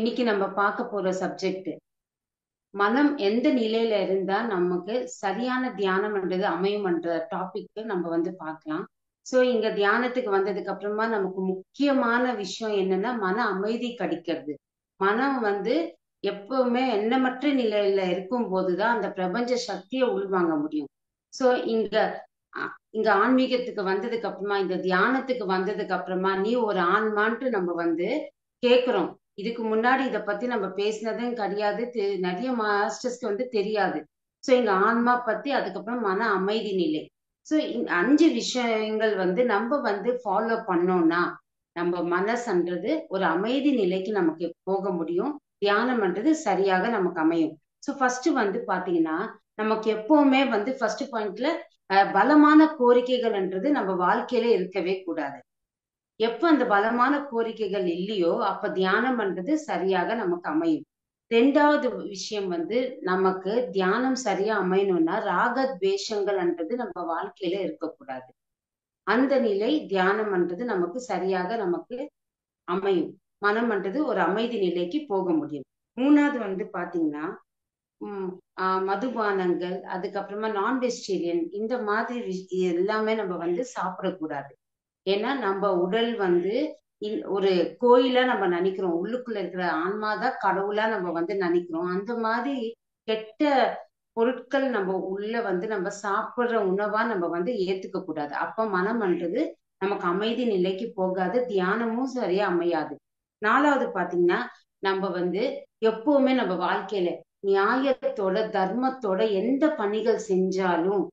இன்னைக்கு நம்ம பார்க்க போற சப்ஜெக்ட் மனம் எந்த நிலையில இருந்தா நமக்கு சரியான தியானம்ன்றது அமையும்ன்ற டாபிக் நம்ம பார்க்கலாம். சோ இங்க தியானத்துக்கு வந்ததுக்கு அப்புறமா நமக்கு முக்கியமான விஷயம் என்னன்னா மன அமைதி கிடைக்கிறது. மனம் எப்பவுமே எண்ணமற்ற நிலையில இருக்கும் போதுதான் அந்த பிரபஞ்ச சக்தியை உள்வாங்க முடியும். சோ இங்க இங்க ஆன்மீகத்துக்கு வந்ததுக்கு அப்புறமா இந்த தியானத்துக்கு வந்ததுக்கு அப்புறமா நீ ஒரு ஆன்மான்ட்டு நம்ம கேக்குறோம். இதுக்கு முன்னாடி இத பத்தி நம்ம பேசினதும் கிடையாது. நிறைய மாஸ்டர்ஸ்க்கு தெரியாது. சோ இங்க ஆன்மா பத்தி, அதுக்கப்புறம் மன அமைதி நிலை. சோ இந்த 5 விஷயங்கள் நம்ம ஃபாலோ பண்ணோம்னா நம்ம மனசுன்றது ஒரு அமைதி நிலைக்கு நமக்கு போக முடியும். தியானம்ன்றது சரியாக நமக்கு அமையும். சோ ஃபர்ஸ்ட் பாத்தீங்கன்னா நமக்கு எப்பவுமே ஃபர்ஸ்ட் பாயிண்ட்ல பலமான கோரிக்கைகள்ன்றது நம்ம வாழ்க்கையில இருக்கவே கூடாது. எப்ப அந்த பலமான கோரிக்கைகள் இல்லையோ அப்ப தியானம் பண்றது சரியாக நமக்கு அமையும். ரெண்டாவது விஷயம் நமக்கு தியானம் சரியா அமையணும்னா ராக துவேஷங்கள்ன்றது நம்ம வாழ்க்கையில இருக்கக்கூடாது. அந்த நிலை தியானம் பண்றது நமக்கு சரியாக நமக்கு அமையும். மனம்ன்றது ஒரு அமைதி நிலைக்கு போக முடியும். மூணாவது பாத்தீங்கன்னா மதுபானங்கள், அதுக்கப்புறமா நான் வெஜிடேரியன், இந்த மாதிரி எல்லாமே நம்ம சாப்பிடக்கூடாது. ஏன்னா நம்ம உடல் ஒரு கோயிலா நம்ம நினைக்கிறோம். உள்ளுக்குள்ள இருக்கிற ஆன்மாதான் கடவுளா நம்ம நினைக்கிறோம். அந்த மாதிரி கெட்ட பொருட்கள் நம்ம உள்ள நம்ம சாப்பிடுற உணவா நம்ம ஏத்துக்க கூடாது. அப்ப மனம்ன்றது நமக்கு அமைதி நிலைக்கு போகாது, தியானமும் சரியா அமையாது. நாலாவது பாத்தீங்கன்னா நம்ம எப்பவுமே நம்ம வாழ்க்கையில நியாயத்தோட தர்மத்தோட எந்த பணிகள் செஞ்சாலும்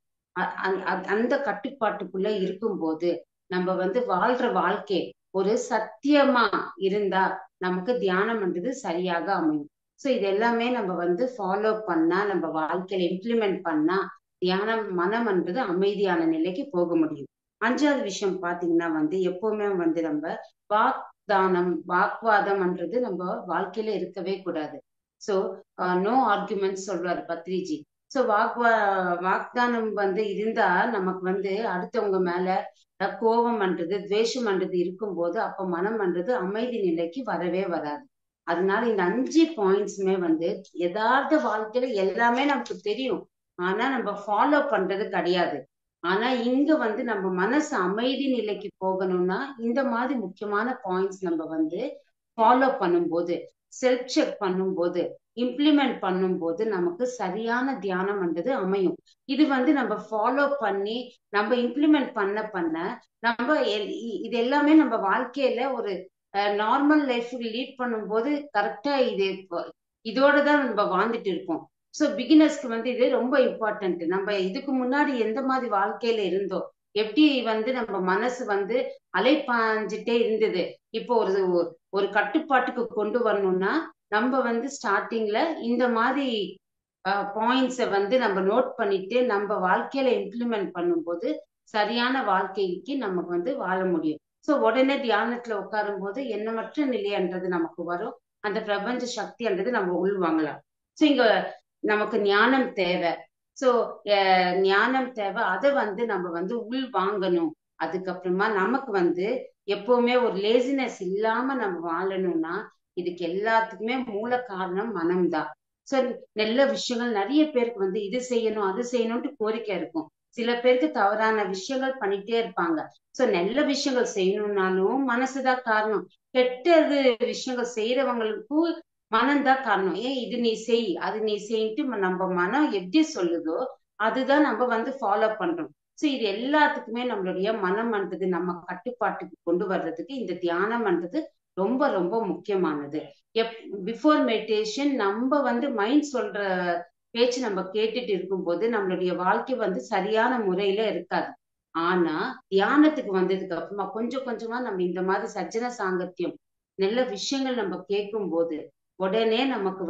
அந்த கட்டுப்பாட்டுக்குள்ள இருக்கும்போது நம்ம வாழ்ற வாழ்க்கை ஒரு சத்தியமா இருந்தா நமக்கு தியானம்ன்றது சரியாக அமையும். சோ இது எல்லாமே நம்ம ஃபாலோ பண்ணா, நம்ம வாழ்க்கையில இம்ப்ளிமெண்ட் பண்ணா தியானம் மனம்ன்றது அமைதியான நிலைக்கு போக முடியும். அஞ்சாவது விஷயம் பாத்தீங்கன்னா எப்பவுமே நம்ம வாக்வாதம்ன்றது நம்ம வாழ்க்கையில இருக்கவே கூடாது. சோ நோ ஆர்குமெண்ட்ஸ் சொல்றாரு பத்ரிஜி. சோ வாக்தானம் இருந்தா நமக்கு அடுத்தவங்க மேல கோபம்ன்றது துவேஷம்ன்றது இருக்கும்போது அப்ப மனம்ன்றது அமைதி நிலைக்கு வரவே வராது. அதனால இந்த 5 பாயிண்ட்ஸுமே யதார்த்த வாழ்க்கையில எல்லாமே நமக்கு தெரியும். ஆனா நம்ம ஃபாலோ பண்றது கிடையாது. ஆனா இங்க நம்ம மனசு அமைதி நிலைக்கு போகணும்னா இந்த மாதிரி முக்கியமான பாயிண்ட்ஸ் நம்ம ஃபாலோ பண்ணும்போது, செல்ஃப் செக் பண்ணும்போது, இம்ப்ளிமெண்ட் பண்ணும்போது நமக்கு சரியான தியானம்ன்றது அமையும். இது நம்ம ஃபாலோ பண்ணி நம்ம இம்ப்ளிமெண்ட் பண்ண நம்ம இது எல்லாமே நம்ம வாழ்க்கையில ஒரு நார்மல் லைஃப் லீட் பண்ணும்போது கரெக்டா இதோடதான் நம்ம வாழ்ந்துட்டு இருக்கோம். சோ பிகினர்ஸ்க்கு இது ரொம்ப இம்பார்ட்டன்ட். நம்ம இதுக்கு முன்னாடி எந்த மாதிரி வாழ்க்கையில இருந்தோம், எப்படி நம்ம மனசு அலைப்பாஞ்சிட்டே இருந்தது, இப்போ ஒரு கட்டுப்பாட்டுக்கு கொண்டு வரணும்னா நம்ம ஸ்டார்டிங்ல இந்த மாதிரி பாயிண்ட்ஸை நம்ம நோட் பண்ணிட்டு நம்ம வாழ்க்கையில இம்ப்ளிமெண்ட் பண்ணும்போது சரியான வாழ்க்கைக்கு நமக்கு வாழ முடியும். சோ உடனே தியானத்துல உட்காரும் போது எண்ணமற்ற நிலைன்றது நமக்கு வரும். அந்த பிரபஞ்ச சக்தின்றது நம்ம உள்வாங்கலாம். சோ இங்க நமக்கு ஞானம் தேவை. சோ ஞானம் தேவை. அதை நம்ம உள் வாங்கணும். அதுக்கப்புறமா நமக்கு எப்பவுமே ஒரு லேசினஸ் இல்லாம நம்ம வாழணும்னா இதுக்கு எல்லாத்துக்குமே மூல காரணம் மனம்தான். சோ நல்ல விஷயங்கள் நிறைய பேருக்கு இது செய்யணும் அது செய்யணும்ட்டு கோரிக்கை இருக்கும். சில பேருக்கு தவறான விஷயங்கள் பண்ணிட்டே இருப்பாங்க. சோ நல்ல விஷயங்கள் செய்யணும்னாலும் மனசுதான் காரணம். கெட்டது விஷயங்கள் செய்யறவங்களுக்கும் மனம்தான் காரணம். ஏன் இது நீ செய் அது நீ செய்யிட்டு நம்ம மனம் எப்படி சொல்லுதோ அதுதான் நம்ம ஃபாலோ பண்றோம். சோ இது எல்லாத்துக்குமே நம்மளுடைய மனம்ன்றது நம்ம கட்டுப்பாட்டுக்கு கொண்டு வர்றதுக்கு இந்த தியானம்ன்றது ரொம்ப ரொம்ப முக்கியமானது. பிஃபோர் மெடிடேஷன் நம்ம மைண்ட் சொல்ற பேச்சு நம்ம கேட்டுட்டு இருக்கும்போது நம்மளுடைய வாழ்க்கை சரியான முறையில இருக்காது. ஆனா தியானத்துக்கு வந்ததுக்கு அப்புறமா கொஞ்சம் கொஞ்சமா நம்ம இந்த மாதிரி சஜ்ஜன சாங்கத்தியம் நல்ல விஷயங்கள் நம்ம கேட்கும் போது உடனே நமக்கு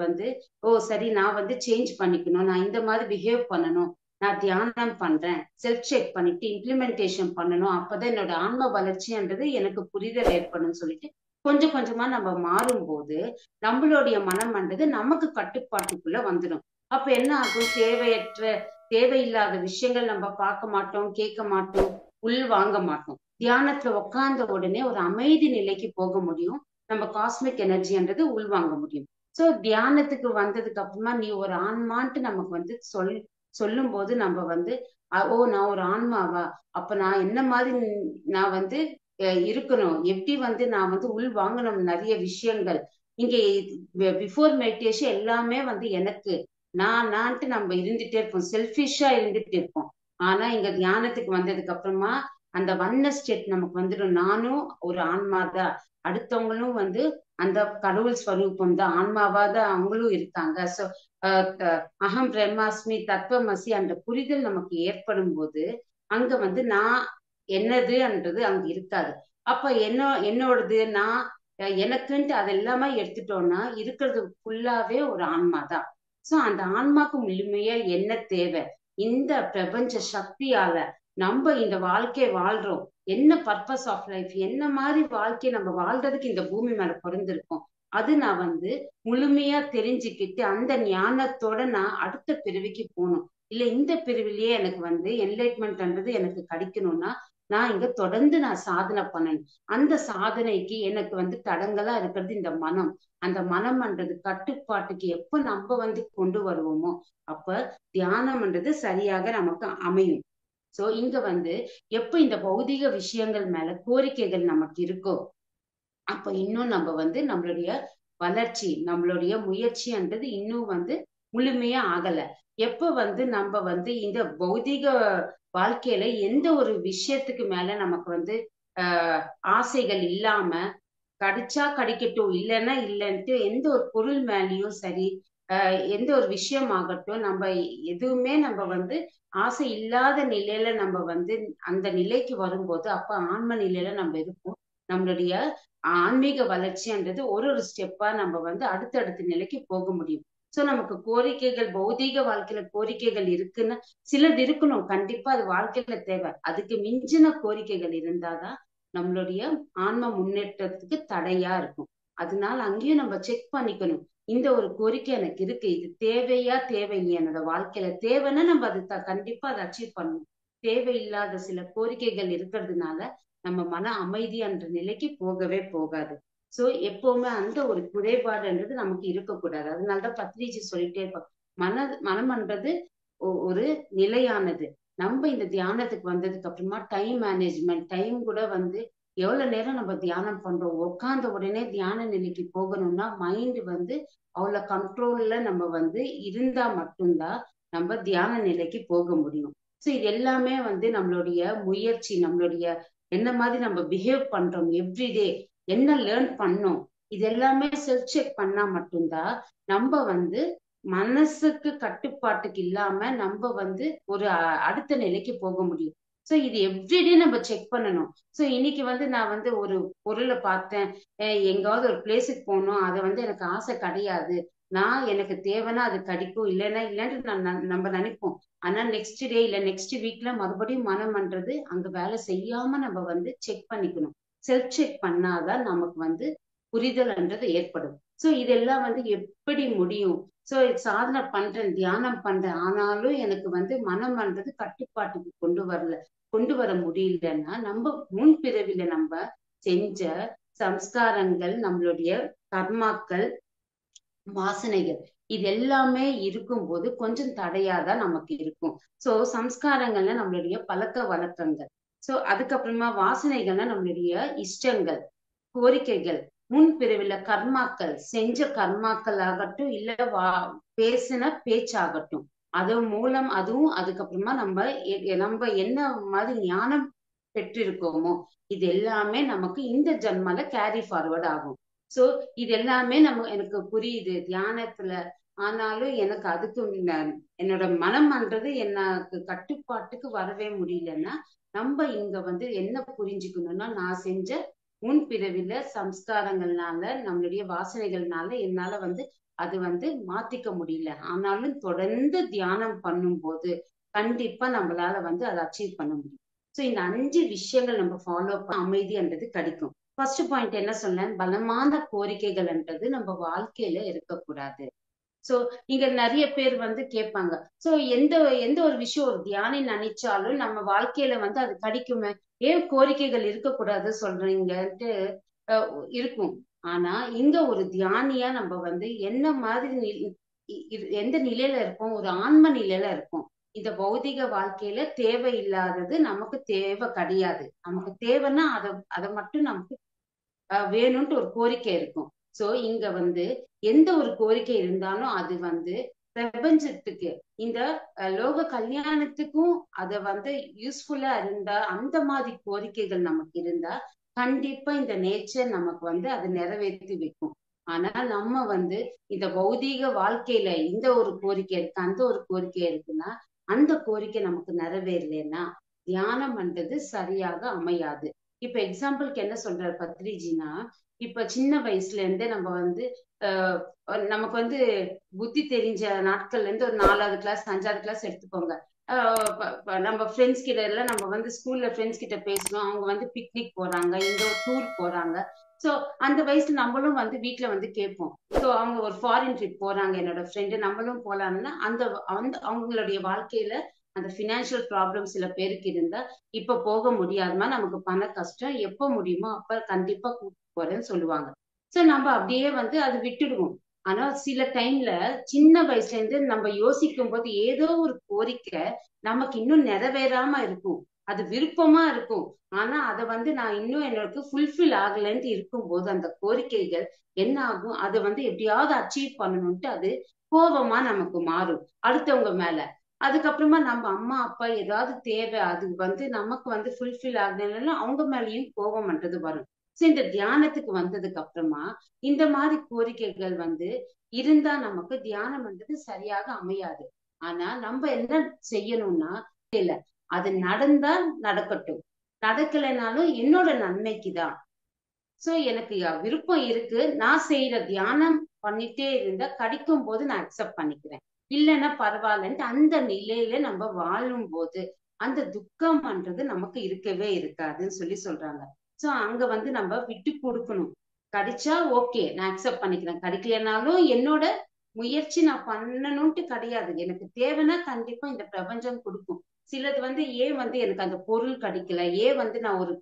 ஓ சரி, நான் சேஞ்ச் பண்ணிக்கணும், நான் இந்த மாதிரி பிஹேவ் பண்ணணும், நான் தியானம் பண்றேன், செல்ஃப் செக் பண்ணிட்டு இம்ப்ளிமெண்டேஷன் பண்ணணும், அப்பதான் என்னோட ஆன்ம வளர்ச்சின்றது எனக்கு புரிதல் ஏற்படும் சொல்லிட்டு கொஞ்சம் கொஞ்சமா நம்ம மாறும்போது நம்மளுடைய மனம்ன்றது நமக்கு கட்டுப்பாட்டுக்குள்ள வந்துடும். அப்ப என்ன ஆகும், தேவையில்லாத விஷயங்கள் நம்ம பார்க்க மாட்டோம், கேட்க மாட்டோம், உள் வாங்க மாட்டோம். தியானத்துல உட்கார்ந்த உடனே ஒரு அமைதி நிலைக்கு போக முடியும். நம்ம காஸ்மிக் எனர்ஜின்றது உள்வாங்க முடியும். சோ தியானத்துக்கு வந்ததுக்கு அப்புறமா நீ ஒரு ஆன்மான்ட்டு நமக்கு வந்து சொல்லும் போது நம்ம வந்து ஓ நான் ஒரு ஆன்மாவா, அப்ப நான் என்ன மாதிரி நான் வந்து இருக்கணும், எப்படி வந்து நான் வந்து உள் வாங்கணும் நிறைய விஷயங்கள். இங்க பிஃபோர் மெடிடேஷன் எல்லாமே வந்து எனக்கு நான்ட்டு நம்ம இருந்துட்டே இருப்போம், செல்ஃபிஷா இருந்துட்டு இருப்போம். ஆனா இங்க தியானத்துக்கு வந்ததுக்கு அப்புறமா அந்த வண்ண ஸ்டேட் நமக்கு வந்துடும். நானும் ஒரு ஆன்மா தான், அடுத்தவங்களும் வந்து அந்த கடவுள் ஸ்வரூபம் தான், ஆன்மாவா தான் அவங்களும் இருக்காங்க. சோ அகம் பிரம்மாஸ்மி தத்துவமசி அந்த புரிதல் நமக்கு ஏற்படும் போது அங்க வந்து நான் என்னதுன்றது அங்க இருக்காது. அப்ப என்னோடது நான் எனக்குன்ட்டு அது எல்லாமே எடுத்துட்டோம்னா இருக்கிறது ஃபுல்லாவே ஒரு ஆன்மா தான். சோ அந்த ஆன்மாக்கு முழுமையா என்ன தேவை, இந்த பிரபஞ்ச சக்தியால நம்ம இந்த வாழ்க்கையை வாழ்றோம், என்ன பர்பஸ் ஆஃப் லைஃப், என்ன மாதிரி வாழ்க்கையை நம்ம வாழ்றதுக்கு இந்த பூமி மேல பிறந்திருக்கோம், அது நான் வந்து முழுமையா தெரிஞ்சுக்கிட்டு அந்த ஞானத்தோட நான் அடுத்த பிறவிக்கு போகணும். இல்ல இந்த பிரிவிலேயே எனக்கு வந்து என்லைட்மெண்ட்ன்றது எனக்கு கிடைக்கணும்னா நான் இங்க தொடர்ந்து நான் சாதனை பண்ணணும். அந்த சாதனைக்கு எனக்கு வந்து தடங்கலா இருக்கிறது இந்த மனம். அந்த மனம்ன்றது கட்டுப்பாட்டுக்கு எப்ப நம்ம வந்து கொண்டு வருவோமோ அப்ப தியானம்ன்றது சரியாக நமக்கு அமையும். சோ இங்க வந்து எப்ப இந்த பௌதிக விஷயங்கள் மேல கோரிக்கைகள் நமக்கு இருக்கோ அப்ப இன்னும் நம்ம வந்து நம்மளுடைய வளர்ச்சி நம்மளுடைய முயற்சின்றது இன்னும் வந்து முழுமையா ஆகல. எப்ப வந்து நம்ம வந்து இந்த பௌதிக வாழ்க்கையில எந்த ஒரு விஷயத்துக்கு மேல நமக்கு வந்து ஆசைகள் இல்லாம கிடைச்சா கிடைக்கட்டும் இல்லைன்னா இல்லைன்ட்டு எந்த ஒரு பொருள் மேலேயும் சரி எந்த ஒரு விஷயம் ஆகட்டும் நம்ம எதுவுமே நம்ம வந்து ஆசை இல்லாத நிலையில நம்ம வந்து அந்த நிலைக்கு வரும்போது அப்ப ஆன்ம நிலையில நம்ம இருப்போம். நம்மளுடைய ஆன்மீக வளர்ச்சின்றது ஒரு ஒரு ஸ்டெப்பா நம்ம வந்து அடுத்தடுத்த நிலைக்கு போக முடியும். சோ நமக்கு கோரிக்கைகள் பௌதீக வாழ்க்கையில கோரிக்கைகள் இருக்குன்னா சிலது இருக்கணும், கண்டிப்பா அது வாழ்க்கையில தேவை. அதுக்கு மிஞ்சின கோரிக்கைகள் இருந்தாதான் நம்மளுடைய ஆன்ம முன்னேற்றத்துக்கு தடையா இருக்கும். அதனால அங்கேயும் நம்ம செக் பண்ணிக்கணும், இந்த ஒரு கோரிக்கை எனக்கு இருக்கு, இது தேவையா தேவையில்லையா, என்னோட வாழ்க்கையில தேவைன்னா நம்ம அது கண்டிப்பா அதை அச்சீவ் பண்ணணும். தேவையில்லாத சில கோரிக்கைகள் இருக்கிறதுனால நம்ம மன அமைதி என்ற நிலைக்கு போகவே போகாது. சோ எப்பவுமே அந்த ஒரு குறைபாடுன்றது நமக்கு இருக்கக்கூடாது. அதனாலதான் பத்ரிஜி சொல்லிட்டே இருப்போம், மனம்ன்றது ஒரு நிலையானது. நம்ம இந்த தியானத்துக்கு வந்ததுக்கு அப்புறமா டைம் மேனேஜ்மெண்ட், டைம் கூட வந்து எவ்வளவு நேரம் நம்ம தியானம் பண்றோம், உட்கார்ந்த உடனே தியான நிலைக்கு போகணும்னா மைண்ட் வந்து அவ்வளவு கண்ட்ரோல்ல நம்ம வந்து இருந்தா மட்டும்தான் நம்ம தியான நிலைக்கு போக முடியும். சோ இது எல்லாமே வந்து நம்மளுடைய முயற்சி, நம்மளுடைய என்ன மாதிரி நம்ம பிஹேவ் பண்றோம் எவ்ரிடே, என்ன லேர்ன் பண்ணோம், இது எல்லாமே செல்ஃப் செக் பண்ணா மட்டும்தான் நம்ம வந்து மனசுக்கு கட்டுப்பாட்டுக்கு இல்லாம நம்ம வந்து ஒரு அடுத்த நிலைக்கு போக முடியும். சோ இது எவ்ரிடே நம்ம செக் பண்ணணும். சோ இன்னைக்கு வந்து நான் வந்து ஒரு பொருளை பார்த்தேன், எங்காவது ஒரு பிளேஸுக்கு போகணும், அதை வந்து எனக்கு ஆசை கிடையாது, நான் எனக்கு தேவைன்னா அது கிடைக்கும் இல்லைன்னா இல்லைன்னு நம்ம நினைப்போம். ஆனா நெக்ஸ்ட் டே இல்ல நெக்ஸ்ட் வீக்ல மறுபடியும் மனம்ன்றது அங்க வேலை செய்யாம நம்ம வந்து செக் பண்ணிக்கணும். செல்ஃப் செக் பண்ணாதான் நமக்கு வந்து புரிதல்ன்றது ஏற்படும். சோ இதெல்லாம் வந்து எப்படி முடியும்? சோ சாதனை பண்றேன் தியானம் பண்றேன் ஆனாலும் எனக்கு வந்து மனம்ன்றது கட்டுப்பாட்டுக்கு கொண்டு வர முடியலன்னா நம்ம முன்பிறவில நம்ம செஞ்ச சம்ஸ்காரங்கள், நம்மளுடைய கர்மாக்கள், வாசனைகள், இது எல்லாமே இருக்கும்போது கொஞ்சம் தடையாதான் நமக்கு இருக்கும். சோ சம்ஸ்காரங்கள்ல நம்மளுடைய பழக்க வழக்கங்கள், சோ அதுக்கப்புறமா வாசனைகள்னா நம்மளுடைய இஷ்டங்கள், கோரிக்கைகள், முன்பிறவில கர்மாக்கள், செஞ்ச கர்மாக்கள் ஆகட்டும் இல்ல பேசின பேச்சாகட்டும், அது மூலம் அதுவும் அதுக்கப்புறமா நம்ம என்ன மாதிரி ஞானம் பெற்றிருக்கோமோ இது எல்லாமே நமக்கு இந்த ஜென்மால கேரி ஃபார்வர்ட் ஆகும். சோ இது எல்லாமே எனக்கு புரியுது தியானத்துல, ஆனாலும் எனக்கு அதுக்கு என்னோட மனம்ன்றது எனக்கு கட்டுப்பாட்டுக்கு வரவே முடியலன்னா நம்ம இங்க வந்து என்ன புரிஞ்சுக்கணும்னா நான் செஞ்ச முன்பிறவில சம்ஸ்காரங்கள்னால நம்மளுடைய வாசனைகள்னால என்னால வந்து அது வந்து மாத்திக்க முடியல. ஆனாலும் தொடர்ந்து தியானம் பண்ணும்போது கண்டிப்பா நம்மளால வந்து அதை அச்சீவ் பண்ண முடியும். சோ இந்த 5 விஷயங்கள் நம்ம ஃபாலோ பண்ண அமைதின்றது கிடைக்கும். ஃபர்ஸ்ட் பாயிண்ட் என்ன சொன்னேன், பலமான கோரிக்கைகள்ன்றது நம்ம வாழ்க்கையில இருக்கக்கூடாது. சோ இங்க நிறைய பேர் வந்து கேட்பாங்க, சோ எந்த எந்த ஒரு விஷயம் ஒரு தியானி நினைச்சாலும் நம்ம வாழ்க்கையில வந்து அது கிடைக்குமே, ஏன் கோரிக்கைகள் இருக்கக்கூடாது சொல்றீங்கன்ட்டு இருக்கும். ஆனா இங்க ஒரு தியானியா நம்ம வந்து என்ன மாதிரி எந்த நிலையில இருக்கோம், ஒரு ஆன்ம நிலையில இருக்கோம். இந்த பௌதிக வாழ்க்கையில தேவையில்லாதது நமக்கு தேவை கிடையாது. நமக்கு தேவைன்னா அதை மட்டும் நமக்கு வேணும்ட்டு ஒரு கோரிக்கை இருக்கும். சோ இங்க வந்து எந்த ஒரு கோரிக்கை இருந்தாலும் அது வந்து பிரபஞ்சத்துக்கு, இந்த லோக கல்யாணத்துக்கும் அத வந்து யூஸ்ஃபுல்லா இருந்தா, அந்த மாதிரி கோரிக்கைகள் நமக்கு இருந்தா கண்டிப்பா இந்த நேச்சர் நமக்கு வந்து அதை நிறைவேற்றி வைக்கும். ஆனா நம்ம வந்து இந்த பௌதீக வாழ்க்கையில இந்த ஒரு கோரிக்கை இருக்கு, அந்த ஒரு கோரிக்கை இருக்குன்னா அந்த கோரிக்கை நமக்கு நிறைவேறலைன்னா தியானம் பண்றது சரியாக அமையாது. இப்ப எக்ஸாம்பிளுக்கு என்ன சொல்றாரு பத்ரிஜினா, இப்ப சின்ன வயசுல இருந்தே நம்ம வந்து ஆஹ் நமக்கு வந்து புத்தி தெரிஞ்ச நாட்கள்ல இருந்து ஒரு 4வது கிளாஸ் 5வது கிளாஸ் எடுத்துக்கோங்க. நம்ம ஃப்ரெண்ட்ஸ் கிட்ட எல்லாம் நம்ம வந்து ஸ்கூல்ல ஃப்ரெண்ட்ஸ் கிட்ட பேசுறோம், அவங்க வந்து பிக்னிக் போறாங்க, இங்க ஒரு டூர் போறாங்க. சோ அந்த வயசுல நம்மளும் வந்து வீட்டுல வந்து கேட்போம். சோ அவங்க ஒரு ஃபாரின் ட்ரிப் போறாங்க என்னோட ஃப்ரெண்டு, நம்மளும் போலாம்னா அந்த அந்த அவங்களுடைய வாழ்க்கையில அந்த பினான்சியல் ப்ராப்ளம் சில பேருக்கு இருந்தா, இப்ப போக முடியாதுமா, நமக்கு பண கஷ்டம், எப்ப முடியுமோ அப்ப கண்டிப்பா கூட்டிட்டு போறேன்னு சொல்லுவாங்க. சோ நம்ம அப்படியே வந்து அது விட்டுடுவோம். ஆனா சில டைம்ல சின்ன வயசுல இருந்து நம்ம யோசிக்கும் போது ஏதோ ஒரு கோரிக்கை நமக்கு இன்னும் நிறைவேறாம இருக்கும். அது விருப்பமா இருக்கும். ஆனா அதை வந்து நான் இன்னும் எனக்கு ஃபுல்ஃபில் ஆகலைன்ட்டு இருக்கும்போது அந்த கோரிக்கைகள் என்ன ஆகும், அதை வந்து எப்படியாவது அச்சீவ் பண்ணணும்ட்டு அது கோபமா நமக்கு மாறும் அடுத்தவங்க மேல. அதுக்கப்புறமா நம்ம அம்மா அப்பா ஏதாவது தேவை அது வந்து நமக்கு வந்து ஃபுல்ஃபில் ஆகலைன்னா அவங்க மேலயும் கோபம் பண்றது வரும். சோ இந்த தியானத்துக்கு வந்ததுக்கு அப்புறமா இந்த மாதிரி கோரிக்கைகள் வந்து இருந்தா நமக்கு தியானம் பண்றது சரியாக அமையாது. ஆனா நம்ம என்ன செய்யணும்னா, இல்ல அது நடந்தா நடக்கட்டும், நடக்கலைனாலும் என்னோட நன்மைக்குதான். சோ எனக்கு விருப்பம் இருக்கு, நான் செய்யற தியானம் பண்ணிட்டே இருந்தா கிடைக்கும் போது நான் அக்செப்ட் பண்ணிக்கிறேன், இல்லைன்னா பரவாயில்லன்ட்டு அந்த நிலையில நம்ம வாழும் போது அந்த துக்கம்ன்றது நமக்கு இருக்கவே இருக்காதுன்னு சொல்லி சொல்றாங்க. சோ அங்க வந்து நம்ம விட்டு கொடுக்கணும். கிடைச்சா ஓகே நான் அக்செப்ட் பண்ணிக்கிறேன், கிடைக்கலனாலும் என்னோட முயற்சி நான் பண்ணணும்ட்டு கிடையாது, எனக்கு தேவைன்னா கண்டிப்பா இந்த பிரபஞ்சம் கொடுக்கும். சிலது வந்து ஏன் வந்து எனக்கு அந்த பொருள் கிடைக்கல, ஏன் வந்து நான் ஒரு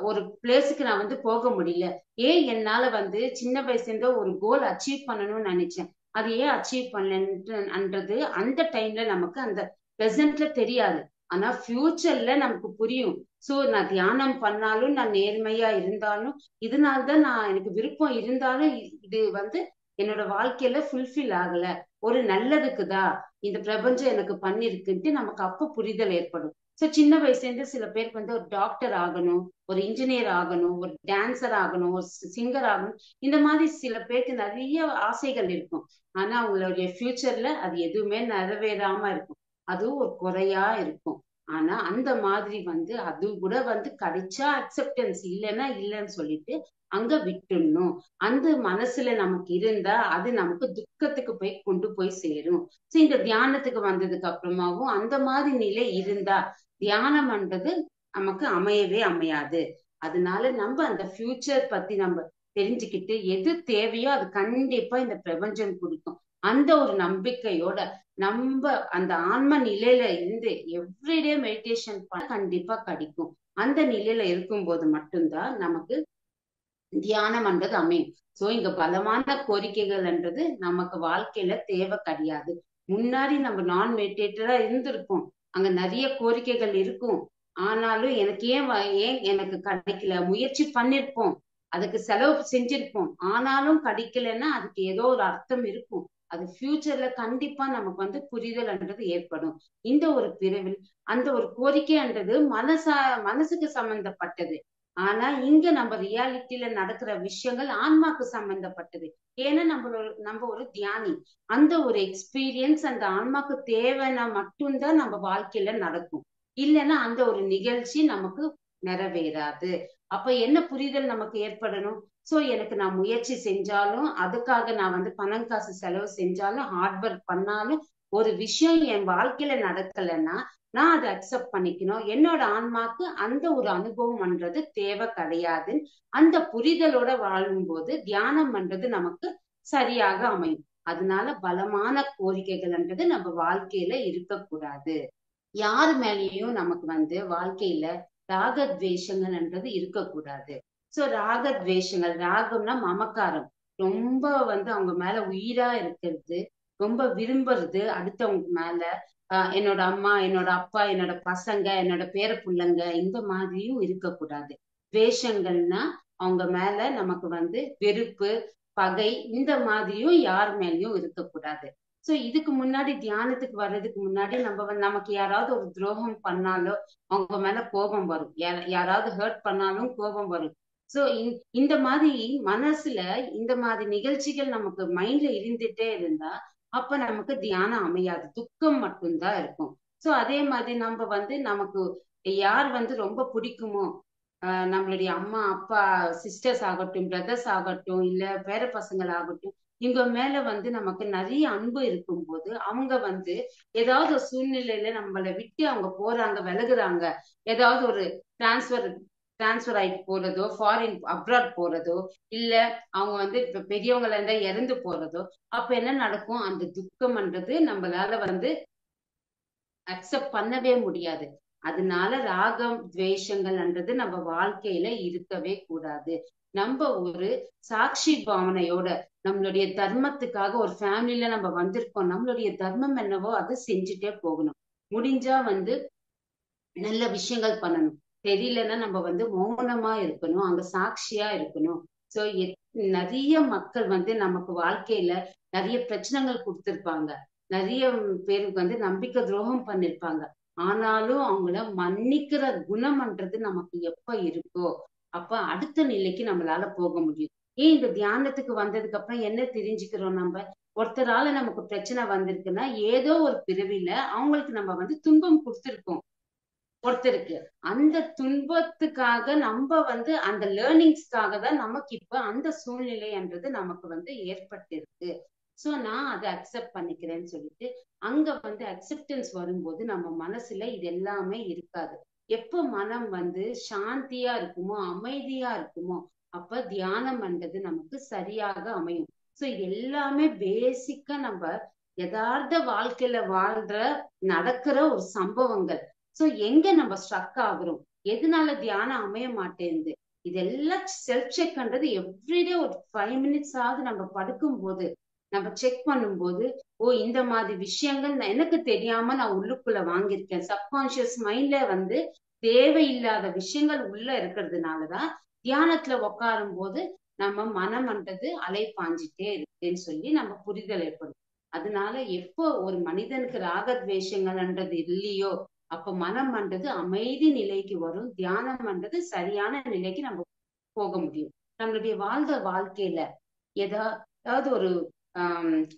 ஒரு பிளேஸுக்கு நான் வந்து போக முடியல, ஏன் என்னால வந்து சின்ன வயசுல இருந்தோ ஒரு கோல் அச்சீவ் பண்ணணும்னு நினைச்சேன், அது ஏன் அச்சீவ் பண்ணலன்றது அந்த டைம்ல நமக்கு அந்த பிரசன்ட்ல தெரியாது. ஆனா ஃபியூச்சர்ல நமக்கு புரியும். சோ நான் தியானம் பண்ணாலும், நான் நேர்மையா இருந்தாலும், இதனால்தான் நான் எனக்கு விருப்பம் இருந்தாலும் இது வந்து என்னோட வாழ்க்கையில ஃபுல்ஃபில் ஆகல, ஒரு நல்லதுக்குதான் இந்த பிரபஞ்சம் எனக்கு பண்ணிருக்குன்ட்டு நமக்கு அப்ப புரிதல் ஏற்படும். சோ சின்ன வயசுல இருந்து சில பேருக்கு வந்து ஒரு டாக்டர் ஆகணும், ஒரு இன்ஜினியர் ஆகணும், ஒரு டான்சர் ஆகணும், ஒரு சிங்கர் ஆகணும், இந்த மாதிரி சில பேருக்கு நிறைய ஆசைகள் இருக்கும். ஆனா அவங்களுடைய ஃபியூச்சர்ல அது எதுவுமே நிறைவேறாம இருக்கும், அதுவும் ஒரு குறையா இருக்கும். ஆனா அந்த மாதிரி வந்து அது கூட வந்து கிடைச்சா அக்செப்டன்ஸ், இல்லைன்னா இல்லைன்னு சொல்லிட்டு அங்க விட்டுடணும். அந்த மனசுல நமக்கு இருந்தா அது நமக்கு துக்கத்துக்கு போய் கொண்டு போய் சேரும். சோ இந்த தியானத்துக்கு வந்ததுக்கு அப்புறமாவும் அந்த மாதிரி நிலை இருந்தா தியானம்ன்றது நமக்கு அமையவே அமையாது. அதனால நம்ம அந்த ஃபியூச்சர் பத்தி நம்ம தெரிஞ்சுக்கிட்டு எது தேவையோ அது கண்டிப்பா இந்த பிரபஞ்சம் கொடுக்கும். அந்த ஒரு நம்பிக்கையோட நம்ம அந்த ஆன்ம நிலையில இருந்து எவ்ரிடே மெடிடேஷன் பண்ண கண்டிப்பா கிடைக்கும். அந்த நிலையில இருக்கும்போது மட்டும்தான் நமக்கு தியானம்ன்றது அமையும். சோ இங்க பலமான கோரிக்கைகள்ன்றது நமக்கு வாழ்க்கையில தேவை கிடையாது. முன்னாடி நம்ம நான் மெடிடேட்டரா இருந்திருப்போம், அங்க நிறைய கோரிக்கைகள் இருக்கும். ஆனாலும் எனக்கு ஏன் எனக்கு கிடைக்கல, முயற்சி பண்ணிருப்போம், அதுக்கு செலவு செஞ்சிருப்போம், ஆனாலும் கிடைக்கலன்னா அதுக்கு ஏதோ ஒரு அர்த்தம் இருக்கும். அது ஃபியூச்சர்ல கண்டிப்பா நமக்கு வந்து புரிதல்ன்றது ஏற்படும். இந்த ஒரு பிறவில் அந்த ஒரு கோரிக்கைன்றது மனசுக்கு சம்பந்தப்பட்டது. ஆனா இங்க நம்ம ரியாலிட்டியில நடக்கிற விஷயங்கள் ஆன்மாக்கு சம்பந்தப்பட்டது. ஏன்னா நம்ம ஒரு தியானி, அந்த ஒரு எக்ஸ்பீரியன்ஸ் அந்த ஆன்மாக்கு தேவைன்னா மட்டும்தான் நம்ம வாழ்க்கையில நடக்கும், இல்லைன்னா அந்த ஒரு நிகழ்ச்சி நமக்கு நிறைவேறாது. அப்ப என்ன புரிதல் நமக்கு ஏற்படணும்? சோ எனக்கு நான் முயற்சி செஞ்சாலும், அதுக்காக நான் வந்து பணம் காசு செலவு செஞ்சாலும், ஹார்ட் ஒர்க் பண்ணாலும், ஒரு விஷயம் என் வாழ்க்கையில நடக்கலைன்னா நான் அதை அக்செப்ட் பண்ணிக்கணும். என்னோட ஆன்மாக்கு அந்த ஒரு அனுபவம் பண்றது தேவை கிடையாது. அந்த புரிதலோட வாழும்போது தியானம் பண்றது நமக்கு சரியாக அமையும். அதனால பலமான கோரிக்கைகள்ன்றது நம்ம வாழ்க்கையில இருக்கக்கூடாது. யாரு மேலேயும் நமக்கு வந்து வாழ்க்கையில ராகத்வேஷங்கள்ன்றது இருக்கக்கூடாது. சோ ராக துவேஷங்கள், ராகம்னா மமக்காரம், ரொம்ப வந்து அவங்க மேல உயிரா இருக்கிறது, ரொம்ப விரும்புறது அடுத்தவங்க மேல. என்னோட அம்மா, என்னோட அப்பா, என்னோட பசங்க, என்னோட பேர புள்ளங்க, இந்த மாதிரியும் இருக்கக்கூடாது. துவேஷங்கள்னா அவங்க மேல நமக்கு வந்து வெறுப்பு, பகை, இந்த மாதிரியும் யார் மேலயும் இருக்கக்கூடாது. சோ இதுக்கு முன்னாடி தியானத்துக்கு வர்றதுக்கு முன்னாடி நம்ம நமக்கு யாராவது ஒரு துரோகம் பண்ணாலோ அவங்க மேல கோபம் வரும். யாராவது ஹர்ட் பண்ணாலும் கோபம் வரும். சோ இந்த மாதிரி மனசுல இந்த மாதிரி நிகழ்ச்சிகள் நமக்கு மைண்ட்ல இருந்துட்டே இருந்தா அப்ப நமக்கு தியானம் அமையாது, துக்கம் மட்டும்தான் இருக்கும். சோ அதே மாதிரி நம்ம வந்து நமக்கு யார் வந்து ரொம்ப பிடிக்குமோ, நம்மளுடைய அம்மா அப்பா, சிஸ்டர்ஸ் ஆகட்டும், பிரதர்ஸ் ஆகட்டும், இல்ல பேர பசங்கள் ஆகட்டும், இவங்க மேல வந்து நமக்கு நிறைய அன்பு இருக்கும்போது அவங்க வந்து ஏதாவது ஒரு சூழ்நிலையில நம்மளை விட்டு அவங்க போறாங்க, விலகுறாங்க, ஏதாவது ஒரு டிரான்ஸ்பர் டிரான்ஸ்பர் ஆயிட்டு போறதோ, ஃபாரின் அப்ராட் போறதோ, இல்ல அவங்க வந்து இப்ப பெரியவங்கள இருந்தா இறந்து போறதோ, அப்ப என்ன நடக்கும்? அந்த துக்கம்ன்றது நம்மளால வந்து அக்செப்ட் பண்ணவே முடியாது. அதனால ராகம் துவேஷங்கள்ன்றது நம்ம வாழ்க்கையில இருக்கவே கூடாது. நம்ம ஒரு சாட்சி பாவனையோட நம்மளுடைய தர்மத்துக்காக ஒரு ஃபேமிலில நம்ம வந்திருக்கோம், நம்மளுடைய தர்மம் என்னவோ அதை செஞ்சுட்டே போகணும். முடிஞ்சா வந்து நல்ல விஷயங்கள் பண்ணணும். தெரியலன்னா நம்ம வந்து மௌனமா இருக்கணும், அங்க சாட்சியா இருக்கணும். சோ நிறைய மக்கள் வந்து நமக்கு வாழ்க்கையில நிறைய பிரச்சனைகள் கொடுத்திருப்பாங்க, நிறைய பேருக்கு வந்து நம்பிக்கை துரோகம் பண்ணிருப்பாங்க. ஆனாலும் அவங்கள மன்னிக்கிற குணம்ன்றது நமக்கு எப்ப இருக்கோ அப்ப அடுத்த நிலைக்கு நம்மளால போக முடியும். ஏன் இந்த தியானத்துக்கு வந்ததுக்கு அப்புறம் என்ன தெரிஞ்சுக்கிறோம்? நம்ம ஒருத்தரால நமக்கு பிரச்சனை வந்திருக்குன்னா ஏதோ ஒரு பிறவில அவங்களுக்கு நம்ம வந்து துன்பம் கொடுத்திருக்கோம் ஒருத்தருக்கு. அந்த துன்பத்துக்காக நம்ம வந்து அந்த லேர்னிங்ஸ்க்காக தான் நமக்கு இப்ப அந்த சூழ்நிலைன்றது நமக்கு வந்து ஏற்பட்டிருக்கு. சோ நான் அதை அக்செப்ட் பண்ணிக்கிறேன்னு சொல்லிட்டு அங்க வந்து அக்செப்டன்ஸ் வரும்போது நம்ம மனசுல இது எல்லாமே இருக்காது. எப்ப மனம் வந்து சாந்தியா இருக்குமோ, அமைதியா இருக்குமோ, அப்ப தியானம் பண்றது நமக்கு சரியாக அமையும். சோ இது எல்லாமே பேசிக்கா நம்ம யதார்த்த வாழ்க்கையில வாழ்ற நடக்கிற ஒரு சம்பவங்கள். சோ எங்க நம்ம ஸ்ட்ரக் ஆகுறோம், எதனால தியானம் அமைய மாட்டேங்குது, இதெல்லாம் செல்ஃப் செக்ன்றது எவ்ரிடே ஒரு 5 மினிட்ஸ் ஆகுது. நம்ம படுக்கும் போது நம்ம செக் பண்ணும்போது, ஓ இந்த மாதிரி விஷயங்கள் எனக்கு தெரியாம நான் உள்ளுக்குள்ள வாங்கியிருக்கேன். சப்கான்சியஸ் மைண்ட்ல வந்து தேவையில்லாத விஷயங்கள் உள்ள இருக்கிறதுனாலதான் தியானத்துல உட்காரும் போது நம்ம மனம்ன்றது அலை பாஞ்சிட்டே இருக்குன்னு சொல்லி நம்ம புரிதல் ஏற்படும். அதனால எப்போ ஒரு மனிதனுக்கு ராகத்வேஷங்கள்ன்றது இல்லையோ அப்ப மனம் பண்றது அமைதி நிலைக்கு வரும், தியானம் பண்றது சரியான நிலைக்கு நம்ம போக முடியும். நம்மளுடைய வாழ்ந்த வாழ்க்கையில ஏதாவது